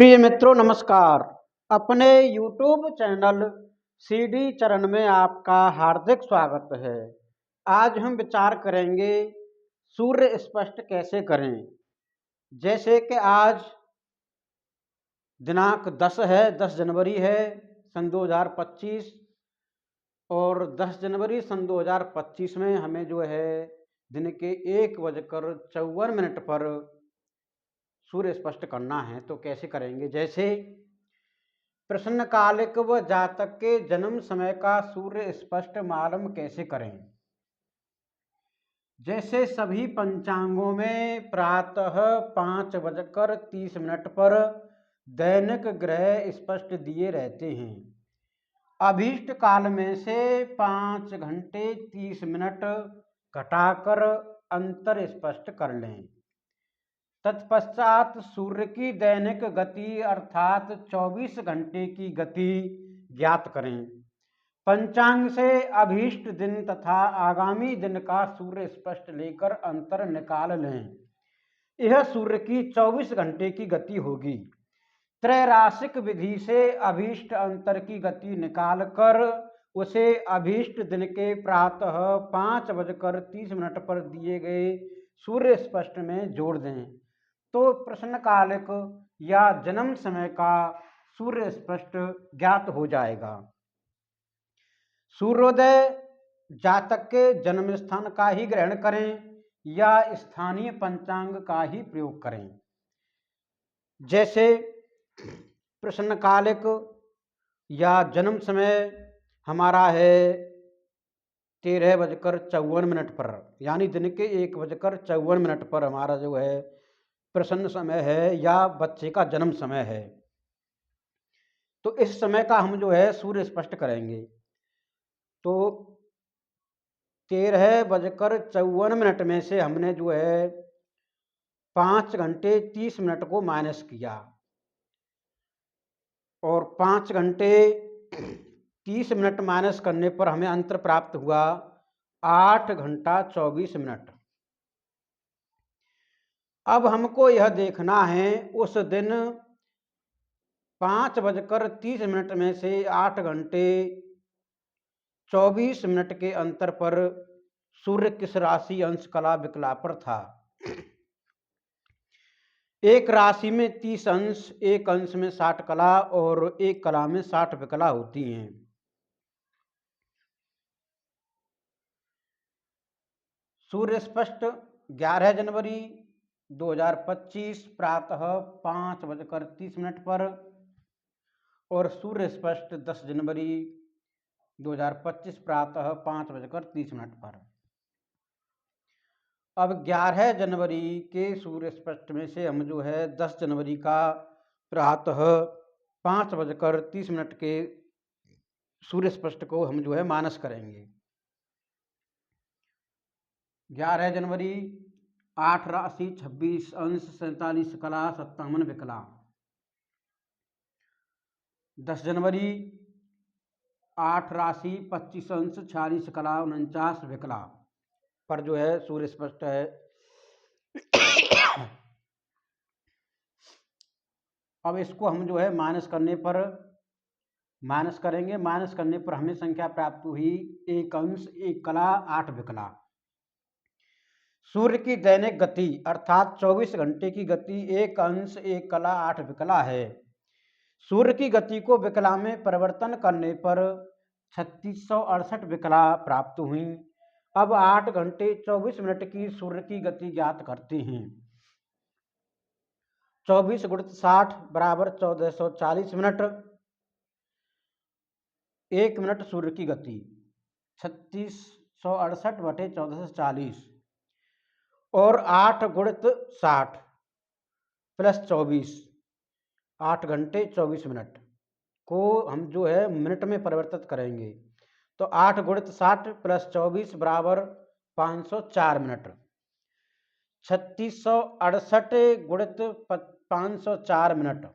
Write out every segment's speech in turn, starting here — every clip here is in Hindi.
प्रिय मित्रों नमस्कार। अपने YouTube चैनल सीडी चरण में आपका हार्दिक स्वागत है। आज हम विचार करेंगे सूर्य स्पष्ट कैसे करें। जैसे कि आज दिनांक 10 जनवरी है सन 2025 और 10 जनवरी सन 2025 में हमें जो है दिन के 1:54 पर सूर्य स्पष्ट करना है। तो कैसे करेंगे, जैसे प्रश्नकालिक व जातक के जन्म समय का सूर्य स्पष्ट मालूम कैसे करें। जैसे सभी पंचांगों में प्रातः 5:30 पर दैनिक ग्रह स्पष्ट दिए रहते हैं। अभीष्ट काल में से 5 घंटे 30 मिनट घटाकर अंतर स्पष्ट कर लें। तत्पश्चात सूर्य की दैनिक गति अर्थात 24 घंटे की गति ज्ञात करें। पंचांग से अभीष्ट दिन तथा आगामी दिन का सूर्य स्पष्ट लेकर अंतर निकाल लें। यह सूर्य की 24 घंटे की गति होगी। त्रैराशिक विधि से अभीष्ट अंतर की गति निकालकर उसे अभीष्ट दिन के प्रातः 5:30 पर दिए गए सूर्य स्पष्ट में जोड़ दें, तो प्रश्नकालिक या जन्म समय का सूर्य स्पष्ट ज्ञात हो जाएगा। सूर्योदय जातक के जन्म स्थान का ही ग्रहण करें या स्थानीय पंचांग का ही प्रयोग करें। जैसे प्रश्नकालिक या जन्म समय हमारा है 13:54 पर, यानी दिन के 1:54 पर हमारा जो है प्रसन्न समय है या बच्चे का जन्म समय है। तो इस समय का हम जो है सूर्य स्पष्ट करेंगे। तो 13:54 में से हमने जो है 5 घंटे 30 मिनट को माइनस किया और 5 घंटे 30 मिनट माइनस करने पर हमें अंतर प्राप्त हुआ 8 घंटा 24 मिनट। अब हमको यह देखना है उस दिन 5:30 में से 8 घंटे 24 मिनट के अंतर पर सूर्य किस राशि अंश कला विकला पर था। एक राशि में 30 अंश, एक अंश में 60 कला और एक कला में 60 विकला होती हैं। सूर्य स्पष्ट 11 जनवरी 2025 प्रातः 5:30 पर और सूर्य स्पष्ट 10 जनवरी 2025 प्रातः 5:30 पर। अब 11 जनवरी के सूर्य स्पष्ट में से हम जो है 10 जनवरी का प्रातः 5:30 के सूर्य स्पष्ट को हम जो है माइनस करेंगे। 11 जनवरी 8 राशि 26 अंश 47 कला 57 विकला। 10 जनवरी 8 राशि 25 अंश 46 कला 49 विकला पर जो है सूर्य स्पष्ट है। अब इसको हम जो है माइनस करेंगे। माइनस करने पर हमें संख्या प्राप्त हुई 1 अंश 1 कला 8 विकला। सूर्य की दैनिक गति अर्थात 24 घंटे की गति 1 अंश 1 कला 8 विकला है। सूर्य की गति को विकला में परिवर्तन करने पर 3668 विकला प्राप्त हुई। अब 8 घंटे 24 मिनट की सूर्य की गति ज्ञात करते हैं। 24 × 60 = 1440 मिनट। 1 मिनट सूर्य की गति 3668/1440 और 8 × 60 + 24 8 घंटे 24 मिनट को हम जो है मिनट में परिवर्तित करेंगे। तो 8 × 60 + 24 = 504 मिनट। 3668 × 504 मिनट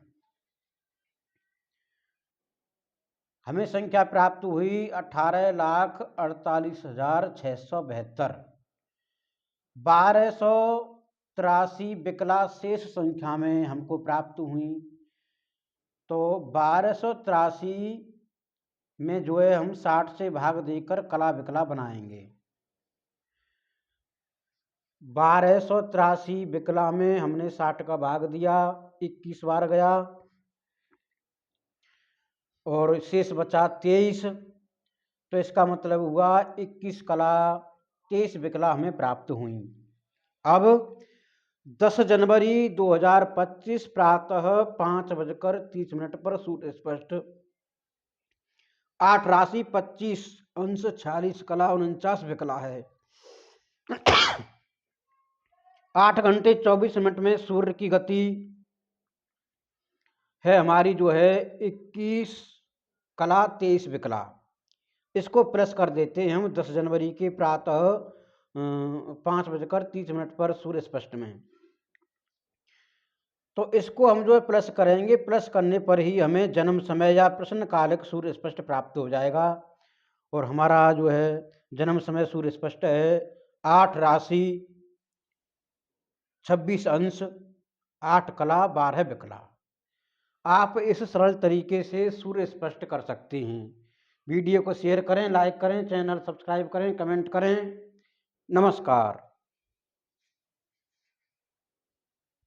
हमें संख्या प्राप्त हुई 18,48,672। 1283 विकला शेष संख्या में हमको प्राप्त हुई तो 1283 में जो है हम 60 से भाग देकर कला विकला बनाएंगे। 1283 विकला में हमने 60 का भाग दिया, 21 बार गया और शेष बचा 23। तो इसका मतलब हुआ 21 कला 23 विकला हमें प्राप्त हुई। अब 10 जनवरी 2025 प्रातः 5:30 पर सूर्य स्पष्ट 8 राशि 25 अंश 46 कला 49 विकला है। 8 घंटे 24 मिनट में सूर्य की गति है हमारी जो है 21 कला 23 विकला। इसको प्लस कर देते हैं हम 10 जनवरी के प्रातः 5:30 पर सूर्य स्पष्ट में। तो इसको हम जो है प्लस करेंगे, प्लस करने पर ही हमें जन्म समय या प्रश्नकालिक सूर्य स्पष्ट प्राप्त हो जाएगा। और हमारा जो है जन्म समय सूर्य स्पष्ट है 8 राशि 26 अंश 8 कला 12 विकला। आप इस सरल तरीके से सूर्य स्पष्ट कर सकते हैं। वीडियो को शेयर करें, लाइक करें, चैनल सब्सक्राइब करें, कमेंट करें। नमस्कार।